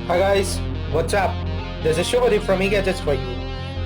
Hi guys, what's up? This is Shubhadeep from eGadgets for you,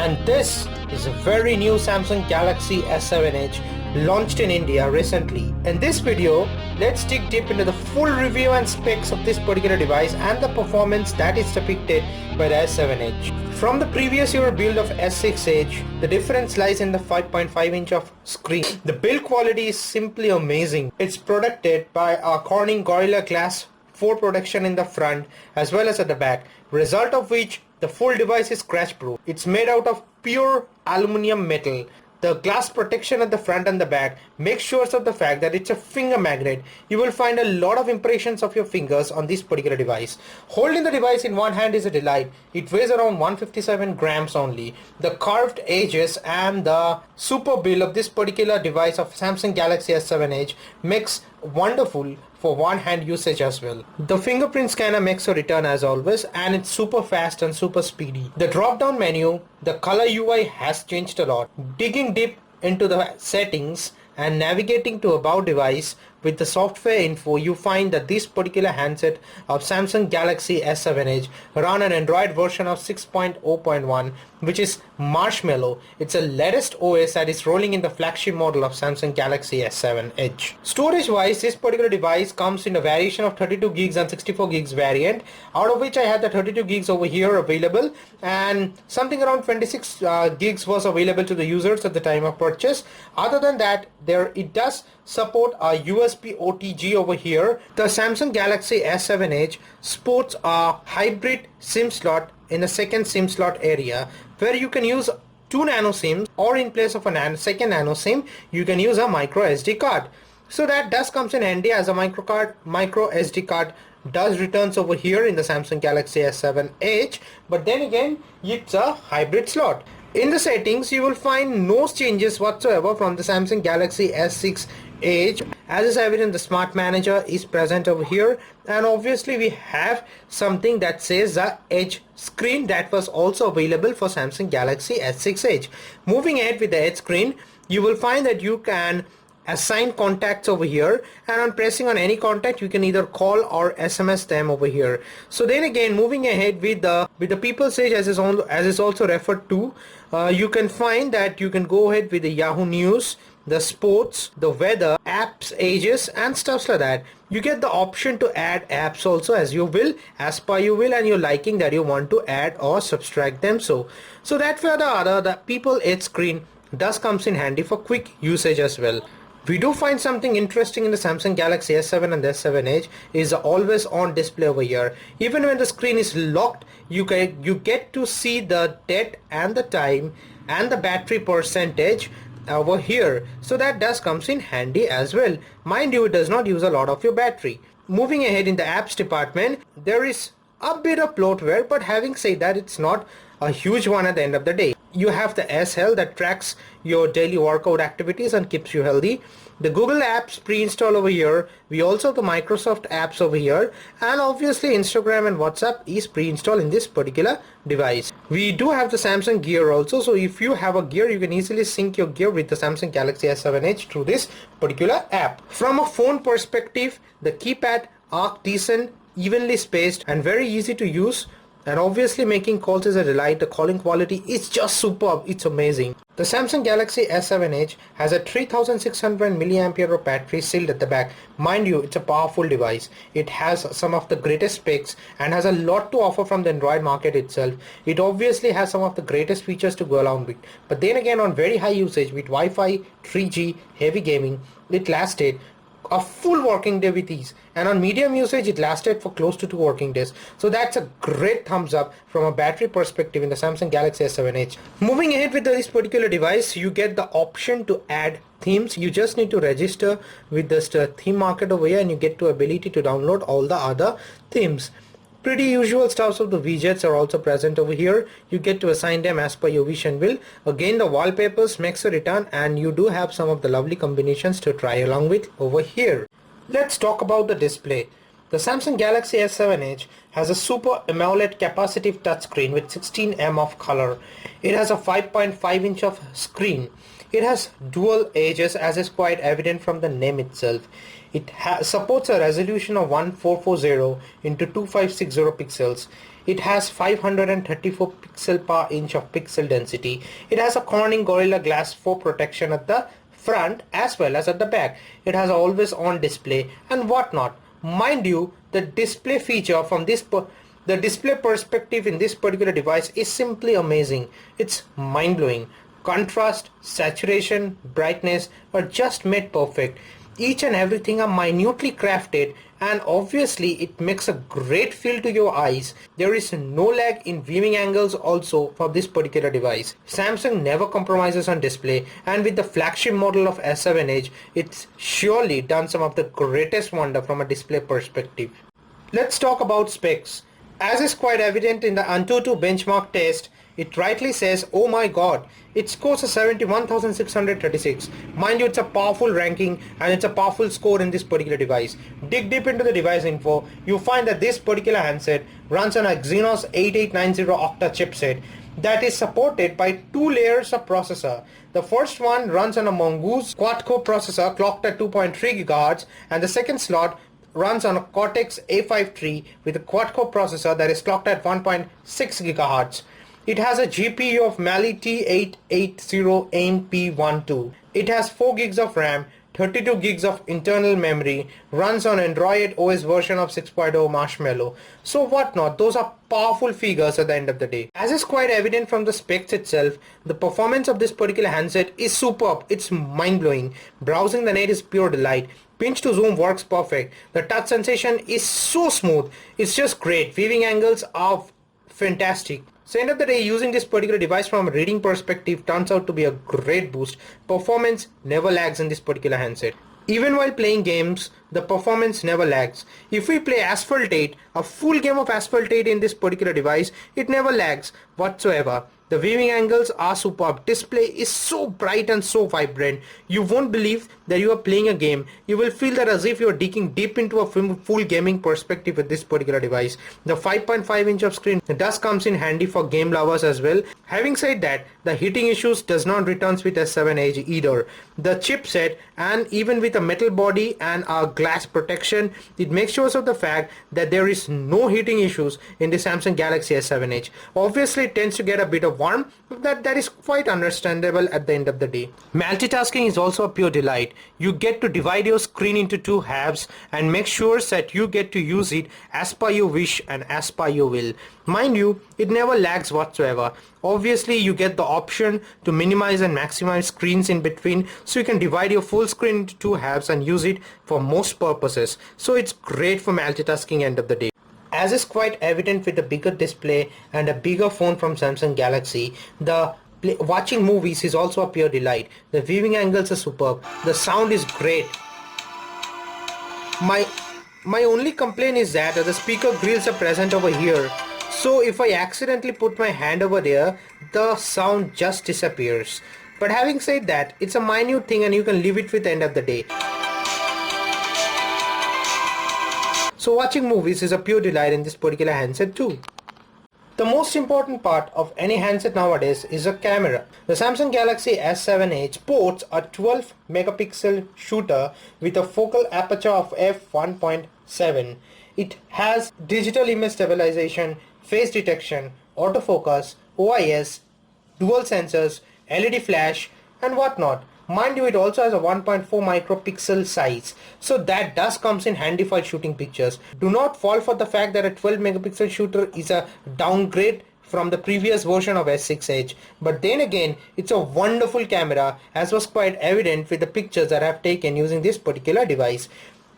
and this is a very new Samsung Galaxy S7 Edge launched in India recently. In this video, let's dig deep into the full review and specs of this particular device and the performance that is depicted by the S7 Edge. From the previous year build of S6 Edge, the difference lies in the 5.5 inch of screen. The build quality is simply amazing. It's protected by a Corning Gorilla Glass 4 protection in the front as well as at the back, result of which the full device is scratch proof. It's made out of pure aluminum metal. The glass protection at the front and the back makes sure of the fact that it's a finger magnet. You will find a lot of impressions of your fingers on this particular device. Holding the device in one hand is a delight. It weighs around 157 grams only. The curved edges and the super build of this particular device of Samsung Galaxy S7 Edge makes wonderful for one hand usage as well. The fingerprint scanner makes a return as always, and it's super fast and super speedy. The drop down menu, the color UI has changed a lot. Digging deep into the settings and navigating to about device with the software info, you find that this particular handset of Samsung Galaxy S7 Edge run an Android version of 6.0.1, which is Marshmallow. It's a latest OS that is rolling in the flagship model of Samsung Galaxy S7 Edge. Storage wise, this particular device comes in a variation of 32 gigs and 64 gigs variant, out of which I have the 32 gigs over here available, and something around 26 gigs was available to the users at the time of purchase. Other than that, it does support a USB OTG over here. The Samsung Galaxy S7 Edge sports a hybrid SIM slot in a second SIM slot area, where you can use 2 nano SIMs, or in place of a second nano SIM you can use a micro SD card. So that does comes in handy, as a micro SD card does returns over here in the Samsung Galaxy S7 Edge, but then again it's a hybrid slot. In the settings, you will find no changes whatsoever from the Samsung Galaxy S6 Edge. As is evident, the Smart Manager is present over here, and obviously we have something that says the Edge screen that was also available for Samsung Galaxy S6 Edge. Moving ahead with the Edge screen, you will find that you can assign contacts over here, and on pressing on any contact you can either call or SMS them over here. So then again, moving ahead with the People's Edge, as is also referred to, you can find that you can go ahead with the Yahoo News, the sports, the weather, apps, ages, and stuff like that. You get the option to add apps also as per you will, and your liking that you want to add or subtract them. So that way or the other, the People Edge screen does comes in handy for quick usage as well. We do find something interesting in the Samsung Galaxy S7 and the S7 Edge is the always on display over here. Even when the screen is locked, you get to see the date and the time and the battery percentage over here. So that does comes in handy as well. Mind you, it does not use a lot of your battery. Moving ahead in the apps department, there is a bit of bloatware, but having said that, it's not a huge one at the end of the day. You have the S Health that tracks your daily workout activities and keeps you healthy. The Google apps pre-install over here. We also have the Microsoft apps over here, and obviously Instagram and WhatsApp is pre-installed in this particular device. We do have the Samsung Gear also, so if you have a Gear, you can easily sync your Gear with the Samsung Galaxy S7 Edge through this particular app. From a phone perspective, the keypad are decent, evenly spaced, and very easy to use. And obviously making calls is a delight. The calling quality is just superb. It's amazing. The Samsung Galaxy S7 Edge has a 3600 mAh battery sealed at the back. Mind you, it's a powerful device. It has some of the greatest specs and has a lot to offer from the Android market itself. It obviously has some of the greatest features to go along with. But then again, on very high usage with Wi-Fi, 3G, heavy gaming, it lasted a full working day with ease, and on medium usage it lasted for close to 2 working days. So that's a great thumbs up from a battery perspective in the Samsung Galaxy S7 Edge. Moving ahead with this particular device, you get the option to add themes. You just need to register with the theme market over here, and you get the ability to download all the other themes. Pretty usual stuffs of the widgets are also present over here. You get to assign them as per your wish and will. Again, the wallpapers makes a return, and you do have some of the lovely combinations to try along with over here. Let's talk about the display. The Samsung Galaxy S7 Edge has a Super AMOLED capacitive touchscreen with 16 of color. It has a 5.5 inch of screen. It has dual edges, as is quite evident from the name itself. It supports a resolution of 1440 into 2560 pixels. It has 534 pixel per inch of pixel density. It has a Corning Gorilla Glass 4 protection at the front as well as at the back. It has always on display and whatnot. Mind you, the display feature from the display perspective in this particular device is simply amazing. It's mind-blowing. Contrast, saturation, brightness are just made perfect. Each and everything are minutely crafted, and obviously it makes a great feel to your eyes. There is no lag in viewing angles also for this particular device. Samsung never compromises on display, and with the flagship model of S7 Edge, it's surely done some of the greatest wonder from a display perspective. Let's talk about specs. As is quite evident in the Antutu benchmark test, it rightly says, oh my god, it scores a 71,636. Mind you, it's a powerful ranking and it's a powerful score in this particular device. Dig deep into the device info, you find that this particular handset runs on a Exynos 8890 Octa chipset that is supported by 2 layers of processor. The first one runs on a Mongoose quad-core processor clocked at 2.3 GHz, and the second slot runs on a Cortex A53 with a quad-core processor that is clocked at 1.6 GHz. It has a GPU of Mali T880MP12. It has 4 gigs of RAM, 32 gigs of internal memory, runs on Android OS version of 6.0 Marshmallow. So whatnot, those are powerful figures at the end of the day. As is quite evident from the specs itself, the performance of this particular handset is superb. It's mind-blowing. Browsing the net is pure delight. Pinch to zoom works perfect. The touch sensation is so smooth. It's just great. Viewing angles are fantastic. So end of the day, using this particular device from a reading perspective turns out to be a great boost. Performance never lags in this particular handset. Even while playing games, the performance never lags. If we play Asphalt 8, a full game of Asphalt 8 in this particular device, it never lags whatsoever. The viewing angles are superb. Display is so bright and so vibrant. You won't believe that you are playing a game. You will feel that as if you are digging deep into a full gaming perspective with this particular device. The 5.5 inch of screen does comes in handy for game lovers as well. Having said that, the heating issues does not return with S7 Edge either. The chipset, and even with a metal body and a glass protection, it makes sure of the fact that there is no heating issues in the Samsung Galaxy S7 Edge. Obviously it tends to get a bit of warm, but that is quite understandable at the end of the day. Multitasking is also a pure delight. You get to divide your screen into 2 halves and make sure that you get to use it as per your wish and as per your will. Mind you, it never lags whatsoever. Obviously you get the option to minimize and maximize screens in between, so you can divide your full screen into 2 halves and use it for most purposes. So it's great for multitasking end of the day. As is quite evident with the bigger display and a bigger phone from Samsung Galaxy, watching movies is also a pure delight. The viewing angles are superb. The sound is great. My only complaint is that the speaker grills are present over here. So if I accidentally put my hand over there, the sound just disappears. But having said that, it's a minute thing and you can leave it with the end of the day. So watching movies is a pure delight in this particular handset too. The most important part of any handset nowadays is a camera. The Samsung Galaxy S7 Edge sports a 12 megapixel shooter with a focal aperture of f1.7. It has digital image stabilization, face detection, autofocus, OIS, dual sensors, LED flash and whatnot. Mind you, it also has a 1.4 micropixel size, so that does comes in handy for shooting pictures. Do not fall for the fact that a 12 megapixel shooter is a downgrade from the previous version of S6 Edge, but then again it's a wonderful camera, as was quite evident with the pictures that I have taken using this particular device.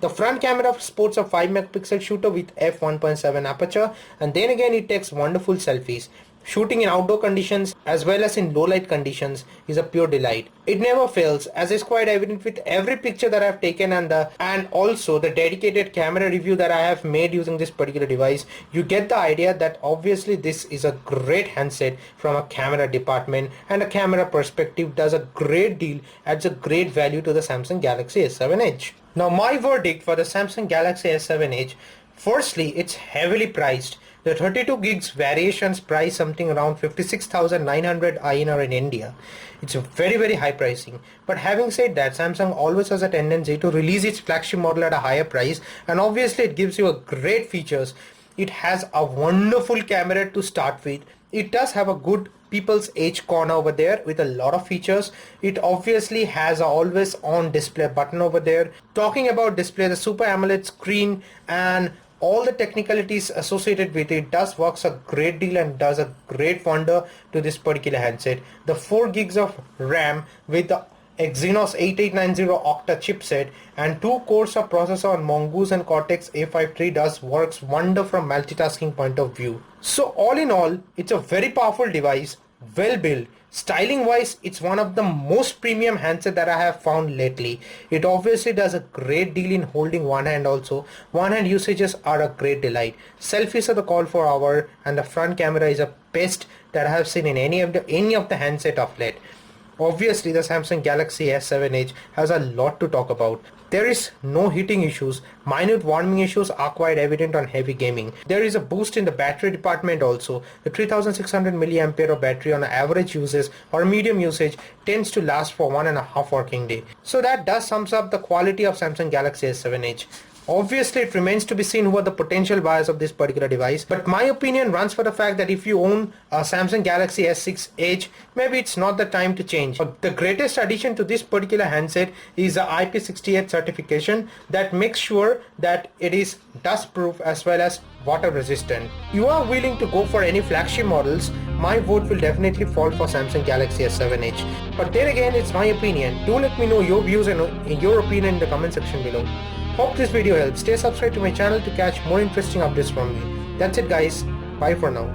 The front camera sports a 5 megapixel shooter with f1.7 aperture, and then again it takes wonderful selfies. Shooting in outdoor conditions as well as in low light conditions is a pure delight. It never fails, as is quite evident with every picture that I have taken and also the dedicated camera review that I have made using this particular device. You get the idea that obviously this is a great handset from a camera department, and a camera perspective does a great deal, adds a great value to the Samsung Galaxy S7 Edge. Now my verdict for the Samsung Galaxy S7 Edge Firstly, it's heavily priced. The 32 gigs variations price something around 56,900 INR in India. It's a very high pricing. But having said that, Samsung always has a tendency to release its flagship model at a higher price, and obviously it gives you a great features. It has a wonderful camera to start with. It does have a good people's edge corner over there with a lot of features. It obviously has a always on display button over there. Talking about display, the Super AMOLED screen and all the technicalities associated with it does works a great deal and does a great wonder to this particular handset. The 4 gigs of RAM with the Exynos 8890 octa chipset and 2 cores of processor on Mongoose and Cortex A53 does works wonder from multitasking point of view. So all in all, it's a very powerful device, well built. Styling wise, it's one of the most premium handset that I have found lately. It obviously does a great deal in holding one hand also. One hand usages are a great delight. Selfies are the call for hour, and the front camera is a best that I have seen in any of the handset of late. Obviously, the Samsung Galaxy S7 Edge has a lot to talk about. There is no heating issues. Minute warming issues are quite evident on heavy gaming. There is a boost in the battery department also. The 3600 mAh of battery on average usage or medium usage tends to last for 1.5 working day. So that does sums up the quality of Samsung Galaxy S7 Edge. Obviously, it remains to be seen who are the potential buyers of this particular device, but my opinion runs for the fact that if you own a Samsung Galaxy S6 Edge, maybe it's not the time to change. But the greatest addition to this particular handset is the IP68 certification that makes sure that it is dust proof as well as water resistant. You are willing to go for any flagship models, my vote will definitely fall for Samsung Galaxy S7 Edge. But then again, it's my opinion. Do let me know your views and your opinion in the comment section below. Hope this video helps. Stay subscribed to my channel to catch more interesting updates from me. That's it guys. Bye for now.